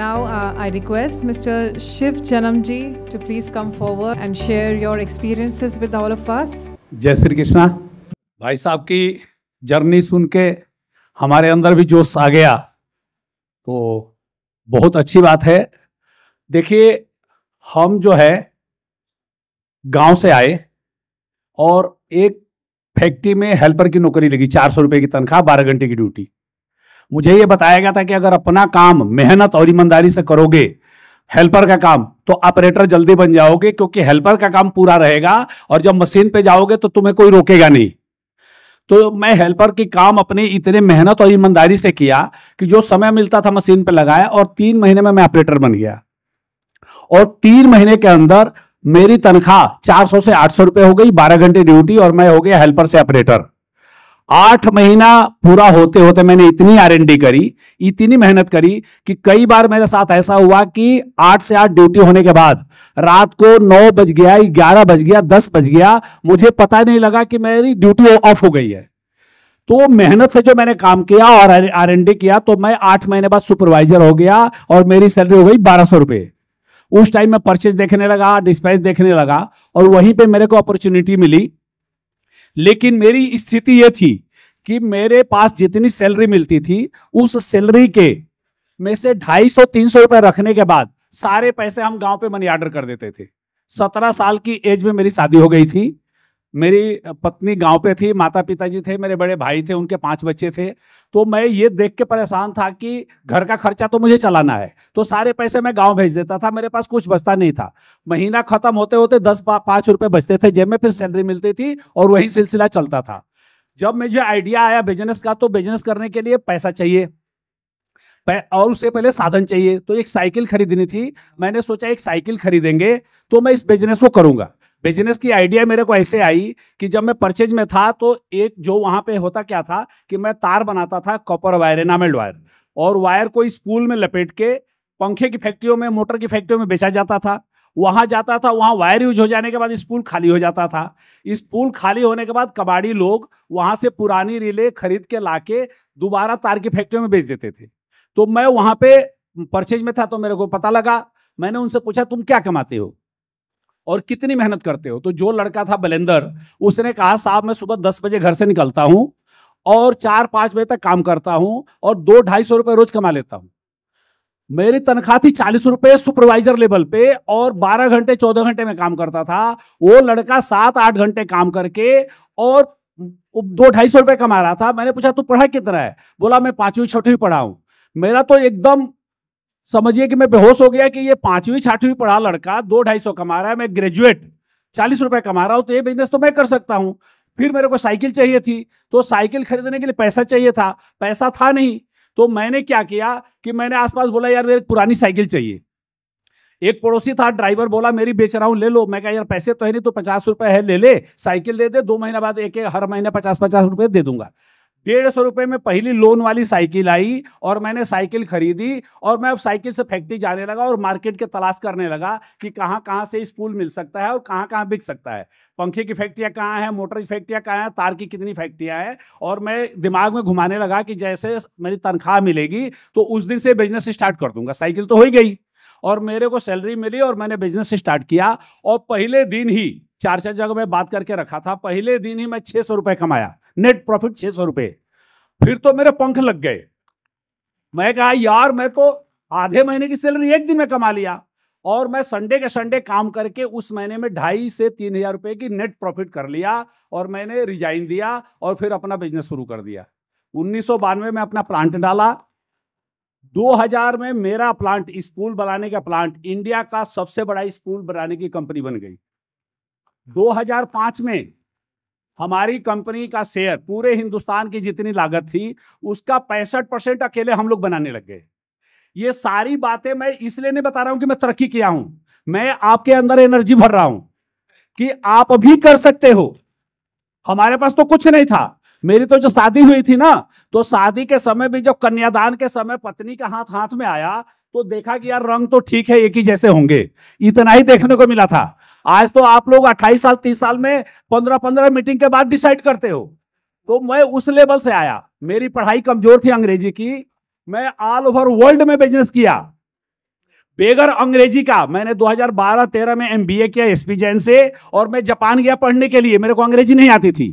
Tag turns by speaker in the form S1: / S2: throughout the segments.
S1: Now I request Mr. Shiv Janamji to please come forward and share your experiences with all of us.
S2: जय श्री कृष्णा। भाई साहब की journey सुन के हमारे अंदर भी जोश आ गया, तो बहुत अच्छी बात है। देखिए, हम जो है गांव से आए और एक फैक्ट्री में हेल्पर की नौकरी लगी, 400 रुपए की तनख्वाह, 12 घंटे की ड्यूटी। मुझे ये बताया गया था कि अगर अपना काम मेहनत और ईमानदारी से करोगे, हेल्पर का काम, तो ऑपरेटर जल्दी बन जाओगे, क्योंकि हेल्पर का काम पूरा रहेगा और जब मशीन पे जाओगे तो तुम्हें कोई रोकेगा नहीं। तो मैं हेल्पर की काम अपनी इतने मेहनत और ईमानदारी से किया कि जो समय मिलता था मशीन पे लगाया, और 3 महीने में मैं ऑपरेटर बन गया। और 3 महीने के अंदर मेरी तनख्वाह 400 से 800 रुपए हो गई, 12 घंटे ड्यूटी, और मैं हो गया हेल्पर से ऑपरेटर। 8 महीना पूरा होते होते मैंने इतनी R&D करी, इतनी मेहनत करी कि कई बार मेरे साथ ऐसा हुआ कि 8 से 8 ड्यूटी होने के बाद रात को 9 बज गया, 11 बज गया, 10 बज गया, मुझे पता नहीं लगा कि मेरी ड्यूटी ऑफ हो गई है। तो मेहनत से जो मैंने काम किया और R&D किया, तो मैं 8 महीने बाद सुपरवाइजर हो गया और मेरी सैलरी हो गई 1200 रुपए। उस टाइम मैं परचेज देखने लगा, डिस्पैच देखने लगा, और वहीं पे मेरे को अपॉर्चुनिटी मिली। लेकिन मेरी स्थिति यह थी कि मेरे पास जितनी सैलरी मिलती थी, उस सैलरी के में से 250-300 रुपए रखने के बाद सारे पैसे हम गांव पे मनी ऑर्डर कर देते थे। 17 साल की एज में मेरी शादी हो गई थी। मेरी पत्नी गांव पे थी, माता पिताजी थे, मेरे बड़े भाई थे, उनके 5 बच्चे थे। तो मैं ये देख के परेशान था कि घर का खर्चा तो मुझे चलाना है, तो सारे पैसे मैं गांव भेज देता था, मेरे पास कुछ बचता नहीं था। महीना खत्म होते होते 10-5 रुपए बचते थे जेब में, फिर सैलरी मिलती थी और वही सिलसिला चलता था। जब मुझे आइडिया आया बिजनेस का, तो बिजनेस करने के लिए पैसा चाहिए और उससे पहले साधन चाहिए। तो एक साइकिल खरीदनी थी। मैंने सोचा एक साइकिल खरीदेंगे तो मैं इस बिजनेस को करूंगा। बिजनेस की आइडिया मेरे को ऐसे आई कि जब मैं परचेज में था, तो एक जो वहां पे होता क्या था कि मैं तार बनाता था, कॉपर वायर, एनामेल्ड वायर, और वायर को स्पूल में लपेट के पंखे की फैक्ट्रियों में, मोटर की फैक्ट्रियों में बेचा जाता था। वहां जाता था, वहां वायर यूज हो जाने के बाद स्पूल खाली हो जाता था। स्पूल खाली होने के बाद कबाड़ी लोग वहां से पुरानी रिले खरीद के लाके दोबारा तार की फैक्ट्रियों में बेच देते थे। तो मैं वहां पे परचेज में था, तो मेरे को पता लगा। मैंने उनसे पूछा, तुम क्या कमाते हो और कितनी मेहनत करते हो? तो जो लड़का था बलेंदर, उसने कहा, साहब मैं सुबह 10 बजे घर से निकलता हूं और 4-5 बजे तक काम करता हूं और 200-250 रुपए रोज कमा लेता हूं। मेरी तनख्वाह थी 40 रुपए सुपरवाइजर लेवल पे, और 12 घंटे 14 घंटे में काम करता था। वो लड़का 7-8 घंटे काम करके और 200-250 रुपए कमा रहा था। मैंने पूछा, तू पढ़ा कितना है? बोला, मैं 5वीं-6वीं पढ़ा हूं। मेरा तो एकदम समझिए कि मैं बेहोश हो गया कि ये 5वीं-6वीं पढ़ा लड़का 200-250 कमा रहा है, मैं ग्रेजुएट 40 रुपए कमा रहा हूं, तो ये बिजनेस तो मैं कर सकता हूं। फिर मेरे को साइकिल चाहिए थी, तो साइकिल खरीदने के लिए पैसा चाहिए था, पैसा था नहीं। तो मैंने क्या किया कि मैंने आसपास बोला, यार मेरी पुरानी साइकिल चाहिए। एक पड़ोसी था ड्राइवर, बोला मेरी बेच रहा हूं, ले लो। मैं कहा, यार पैसे तो है नहीं, तो 50 रुपए है, ले ले, साइकिल दे दे, 2 महीना बाद हर महीने 50-50 रुपए दे दूंगा। 150 रुपए में पहली लोन वाली साइकिल आई और मैंने साइकिल खरीदी, और मैं अब साइकिल से फैक्ट्री जाने लगा और मार्केट के तलाश करने लगा कि कहां कहां से स्पूल मिल सकता है और कहां कहां बिक सकता है। पंखे की फैक्ट्रियां कहां है, मोटर की फैक्ट्रियां कहां है, तार की कितनी फैक्ट्रियां हैं। और मैं दिमाग में घुमाने लगा कि जैसे मेरी तनख्वाह मिलेगी तो उस दिन से बिजनेस स्टार्ट कर दूंगा। साइकिल तो हो ही गई और मेरे को सैलरी मिली और मैंने बिजनेस स्टार्ट किया। और पहले दिन ही 4 जगह में बात करके रखा था, पहले दिन ही मैं 600 रुपए कमाया, नेट प्रॉफिट 600 रुपए। फिर तो मेरे पंख लग गए। मैं कहा, यार मैं तो आधे महीने की सैलरी एक दिन में कमा लिया। और मैं संडे के संडे काम करके उस महीने में 2,500 से 3,000 रुपए की नेट प्रॉफिट कर लिया। और मैंने रिजाइन दिया और फिर अपना बिजनेस शुरू कर दिया। 1992 में अपना प्लांट डाला। 2000 में मेरा प्लांट, स्पूल बनाने का प्लांट, इंडिया का सबसे बड़ा स्पूल बनाने की कंपनी बन गई। 2005 में हमारी कंपनी का शेयर, पूरे हिंदुस्तान की जितनी लागत थी उसका 65% अकेले हम लोग बनाने लग गए। ये सारी बातें मैं इसलिए नहीं बता रहा हूं कि मैं तरक्की किया हूं, मैं आपके अंदर एनर्जी भर रहा हूं कि आप भी कर सकते हो। हमारे पास तो कुछ नहीं था। मेरी तो जो शादी हुई थी ना, तो शादी के समय भी जब कन्यादान के समय पत्नी का हाथ हाथ में आया, तो देखा कि यार रंग तो ठीक है, एक ही जैसे होंगे, इतना ही देखने को मिला था। आज तो आप लोग 28 साल 30 साल में 15-15 मीटिंग के बाद डिसाइड करते हो। तो मैं उस लेवल से आया। मेरी पढ़ाई कमजोर थी अंग्रेजी की, मैं ऑल ओवर वर्ल्ड में बिजनेस किया। बेगर अंग्रेजी का मैंने 2012-13 में एमबीए किया एसपी जैन से, और मैं जापान गया पढ़ने के लिए, मेरे को अंग्रेजी नहीं आती थी।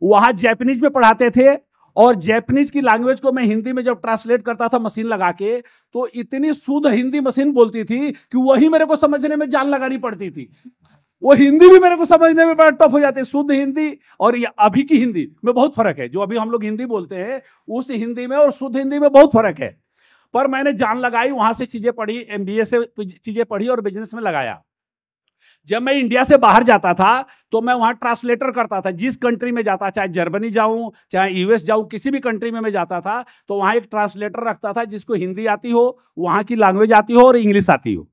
S2: वहां जापानीज में पढ़ाते थे, और जापानीज की लैंग्वेज को मैं हिंदी में जब ट्रांसलेट करता था मशीन लगा के, तो इतनी शुद्ध हिंदी मशीन बोलती थी कि वही मेरे को समझने में जान लगानी पड़ती थी। वो हिंदी भी मेरे को समझने में बड़ा टफ हो जाती है। शुद्ध हिंदी और ये अभी की हिंदी में बहुत फर्क है। जो अभी हम लोग हिंदी बोलते हैं उस हिंदी में और शुद्ध हिंदी में बहुत फर्क है। पर मैंने जान लगाई, वहां से चीजें पढ़ी, एमबीए से चीजें पढ़ी और बिजनेस में लगाया। जब मैं इंडिया से बाहर जाता था तो मैं वहां ट्रांसलेटर करता था। जिस कंट्री में जाता, चाहे जर्मनी जाऊं चाहे यूएस जाऊं, किसी भी कंट्री में मैं जाता था तो वहां एक ट्रांसलेटर रखता था जिसको हिंदी आती हो, वहां की लैंग्वेज आती हो और इंग्लिश आती हो।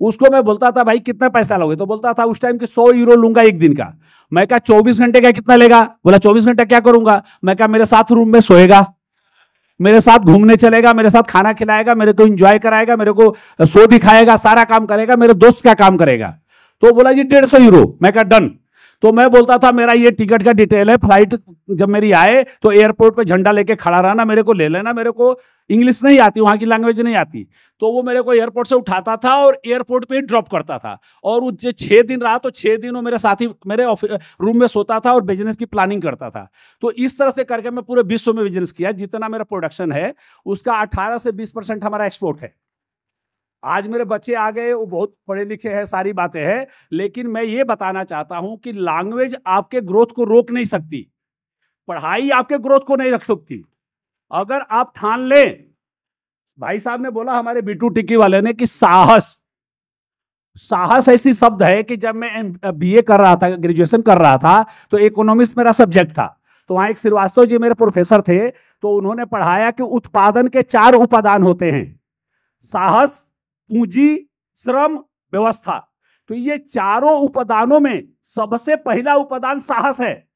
S2: उसको मैं बोलता था भाई कितना पैसा लोगे, तो बोलता था उस टाइम के 100 यूरो लूंगा एक दिन का। मैं कहा 24 घंटे का कितना लेगा? बोला 24 घंटे क्या करूंगा? मैं कहा मेरे साथ रूम में सोएगा, मेरे साथ घूमने चलेगा, मेरे साथ खाना खिलाएगा, मेरे को एंजॉय कराएगा, मेरे को शो दिखाएगा, सारा काम करेगा, मेरे दोस्त क्या काम करेगा। तो बोला जी 150 यूरो। मैं कहा डन। तो मैं बोलता था मेरा ये टिकट का डिटेल है, फ्लाइट जब मेरी आए तो एयरपोर्ट पे झंडा लेके खड़ा रहना, मेरे को ले लेना, मेरे को इंग्लिश नहीं आती, वहां की लैंग्वेज नहीं आती। तो वो मेरे को एयरपोर्ट से उठाता था और एयरपोर्ट पे ड्रॉप करता था, और वो 6 दिन रहा तो 6 दिन वो मेरे साथी मेरे रूम में सोता था और बिजनेस की प्लानिंग करता था। तो इस तरह से करके मैं पूरे विश्व में बिजनेस किया। जितना मेरा प्रोडक्शन है उसका 18 से 20% हमारा एक्सपोर्ट है। आज मेरे बच्चे आ गए, वो बहुत पढ़े लिखे हैं, सारी बातें हैं, लेकिन मैं ये बताना चाहता हूं कि लैंग्वेज आपके ग्रोथ को रोक नहीं सकती, पढ़ाई आपके ग्रोथ को नहीं रख सकती। अगर आप ठान लें, भाई साहब ने बोला हमारे बीटू टिक्की वाले ने कि साहस, साहस ऐसी शब्द है कि जब मैं बीए कर रहा था, ग्रेजुएशन कर रहा था, तो इकोनॉमिक्स मेरा सब्जेक्ट था। तो वहां एक श्रीवास्तव जी मेरे प्रोफेसर थे, तो उन्होंने पढ़ाया कि उत्पादन के 4 उपादान होते हैं, साहस, पूंजी, श्रम, व्यवस्था। तो ये चारों उपादानों में सबसे पहला उपादान साहस है।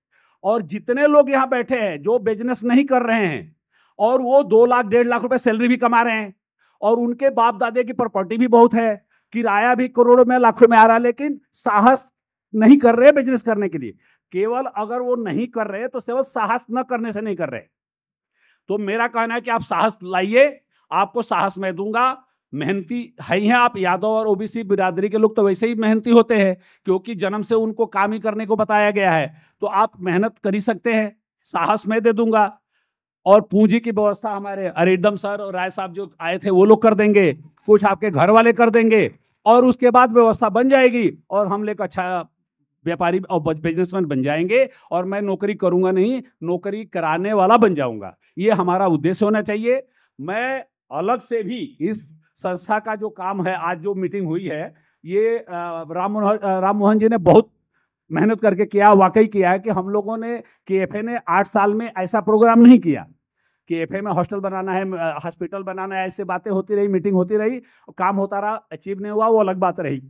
S2: और जितने लोग यहां बैठे हैं जो बिजनेस नहीं कर रहे हैं और वो 2 लाख 1.5 लाख रुपए सैलरी भी कमा रहे हैं, और उनके बाप दादे की प्रॉपर्टी भी बहुत है, किराया भी करोड़ों में लाखों में आ रहा है, लेकिन साहस नहीं कर रहे बिजनेस करने के लिए। केवल अगर वो नहीं कर रहे तो केवल साहस न करने से नहीं कर रहे। तो मेरा कहना है कि आप साहस लाइए, आपको साहस मैं दूंगा। मेहनती है ही हैं आप, यादव और ओबीसी बिरादरी के लोग तो वैसे ही मेहनती होते हैं, क्योंकि जन्म से उनको काम ही करने को बताया गया है। तो आप मेहनत कर ही सकते हैं, साहस मैं दे दूंगा। और पूंजी की व्यवस्था हमारे अरिदम सर और राय साहब जो आए थे वो लोग कर देंगे, कुछ आपके घर वाले कर देंगे, और उसके बाद व्यवस्था बन जाएगी और हम लोग अच्छा व्यापारी और बिजनेसमैन बन जाएंगे। और मैं नौकरी करूंगा नहीं, नौकरी कराने वाला बन जाऊंगा। ये हमारा उद्देश्य होना चाहिए। मैं अलग से भी इस संस्था का जो काम है, आज जो मीटिंग हुई है, ये राम मोहन जी ने बहुत मेहनत करके किया, वाकई किया है कि हम लोगों ने केएफए ने 8 साल में ऐसा प्रोग्राम नहीं किया। केएफए में हॉस्टल बनाना है, हॉस्पिटल बनाना है, ऐसे बातें होती रही, मीटिंग होती रही, काम होता रहा, अचीव नहीं हुआ, वो अलग बात रही।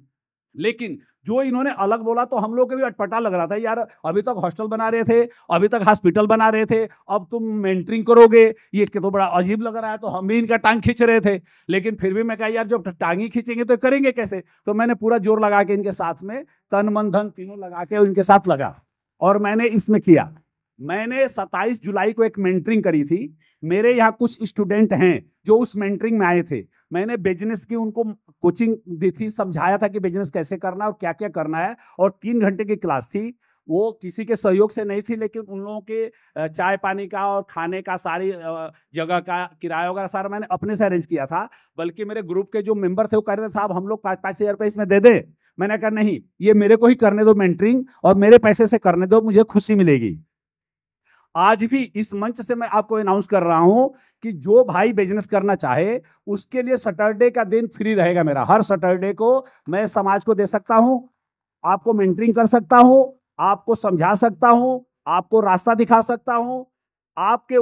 S2: लेकिन जो इन्होंने अलग बोला तो हम लोग को भी अटपटा लग रहा था, यार अभी तक हॉस्टल बना रहे थे, अभी तक हॉस्पिटल बना रहे थे, अब तुम मेंटरिंग करोगे, ये तो बड़ा अजीब लग रहा है। तो हम भी इनका टांग खींच रहे थे, लेकिन फिर भी मैं कहा यार जब टांगी खींचेंगे तो करेंगे कैसे। तो मैंने पूरा जोर लगा के इनके साथ में, तन मन धन तीनों लगा के इनके साथ लगा, और मैंने इसमें किया। मैंने 27 जुलाई को एक मेंटरिंग करी थी। मेरे यहाँ कुछ स्टूडेंट हैं जो उस मेंटरिंग में आए थे। मैंने बिजनेस की उनको कोचिंग दी थी, समझाया था कि बिजनेस कैसे करना और क्या क्या करना है, और 3 घंटे की क्लास थी। वो किसी के सहयोग से नहीं थी, लेकिन उन लोगों के चाय पानी का और खाने का, सारी जगह का किराया वगैरह सारा मैंने अपने से अरेंज किया था। बल्कि मेरे ग्रुप के जो मेंबर थे वो कह रहे थे साहब हम लोग 5-5 हज़ार रुपये इसमें दे दे। मैंने कहा नहीं, ये मेरे को ही करने दो मेंटरिंग, और मेरे पैसे से करने दो, मुझे खुशी मिलेगी। आज भी इस मंच से मैं आपको अनाउंस कर रहा हूं कि जो भाई बिजनेस करना चाहे उसके लिए सैटरडे का दिन फ्री रहेगा मेरा। हर सैटरडे को मैं समाज को दे सकता हूं, आपको मेंटरिंग कर सकता हूं, आपको समझा सकता हूं, आपको रास्ता दिखा सकता हूं। आपके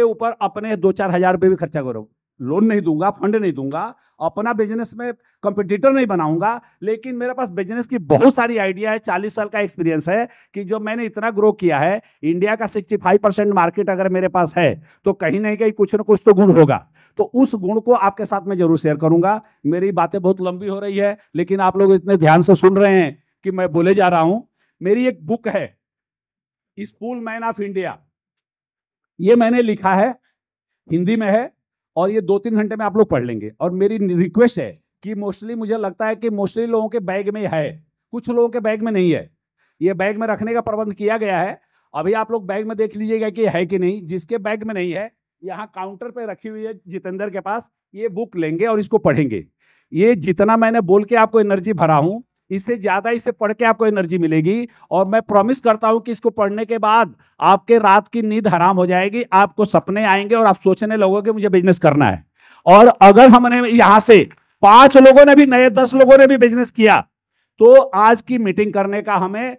S2: ऊपर अपने 2-4 हज़ार रुपये भी खर्चा करो। लोन नहीं दूंगा, फंड नहीं दूंगा, अपना बिजनेस में कंपटीटर नहीं बनाऊंगा, लेकिन मेरे पास बिजनेस की बहुत सारी आइडिया है, 40 साल का एक्सपीरियंस है कि जो मैंने इतना ग्रो किया है। इंडिया का 65% मार्केट अगर मेरे पास है तो कहीं ना कहीं कुछ ना कुछ तो गुण होगा। तो उस गुण को आपके साथ में जरूर शेयर करूंगा। मेरी बातें बहुत लंबी हो रही है, लेकिन आप लोग इतने ध्यान से सुन रहे हैं कि मैं बोले जा रहा हूं। मेरी एक बुक है स्कूल मैन ऑफ इंडिया, ये मैंने लिखा है, हिंदी में है, और ये 2-3 घंटे में आप लोग पढ़ लेंगे। और मेरी रिक्वेस्ट है कि मोस्टली मुझे लगता है कि मोस्टली लोगों के बैग में है, कुछ लोगों के बैग में नहीं है। ये बैग में रखने का प्रबंध किया गया है। अभी आप लोग बैग में देख लीजिएगा कि है कि नहीं। जिसके बैग में नहीं है, यहाँ काउंटर पे रखी हुई है जितेंद्र के पास, ये बुक लेंगे और इसको पढ़ेंगे। ये जितना मैंने बोल के आपको एनर्जी भरा हूं, इससे ज्यादा इसे पढ़ के आपको एनर्जी मिलेगी। और मैं प्रॉमिस करता हूं कि इसको पढ़ने के बाद आपके रात की नींद हराम हो जाएगी, आपको सपने आएंगे और आप सोचने लगोगे मुझे बिजनेस करना है। और अगर हमने यहां से 5 लोगों ने भी, नए 10 लोगों ने भी बिजनेस किया, तो आज की मीटिंग करने का हमें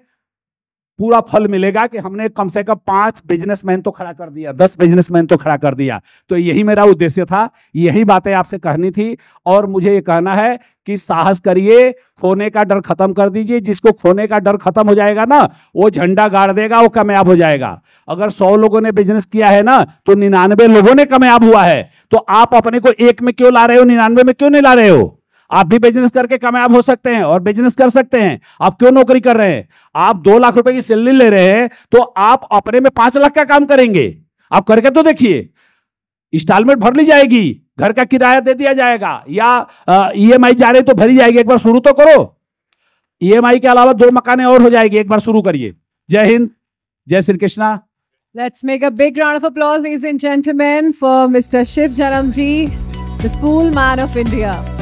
S2: पूरा फल मिलेगा कि हमने कम से कम 5 बिजनेसमैन तो खड़ा कर दिया, 10 बिजनेसमैन तो खड़ा कर दिया। तो यही मेरा उद्देश्य था, यही बातें आपसे कहनी थी। और मुझे ये कहना है कि साहस करिए, खोने का डर खत्म कर दीजिए। जिसको खोने का डर खत्म हो जाएगा ना, वो झंडा गाड़ देगा, वो कामयाब हो जाएगा। अगर 100 लोगों ने बिजनेस किया है ना, तो 99 लोगों ने कामयाब हुआ है। तो आप अपने को 1 में क्यों ला रहे हो, 99 में क्यों नहीं ला रहे हो? आप भी बिजनेस करके कामयाब हो सकते हैं और बिजनेस कर सकते हैं। आप क्यों नौकरी कर रहे हैं? आप 2 लाख रुपए की सैलरी ले रहे हैं, तो आप अपने में 5 लाख का काम करेंगे। आप करके तो देखिए, इंस्टॉलमेंट भर ली जाएगी, घर का किराया दे दिया जाएगा, या ईएमआई जा रही तो भरी जाएगी। एक बार शुरू तो करो। ईएमआई के अलावा 2 मकानें और हो जाएगी, एक बार शुरू करिए। जय हिंद, जय Shri Krishna.
S1: Let's make a big round of applause, ladies and gentlemen, for Mr. Shiv Janam ji, the Spool Man of India.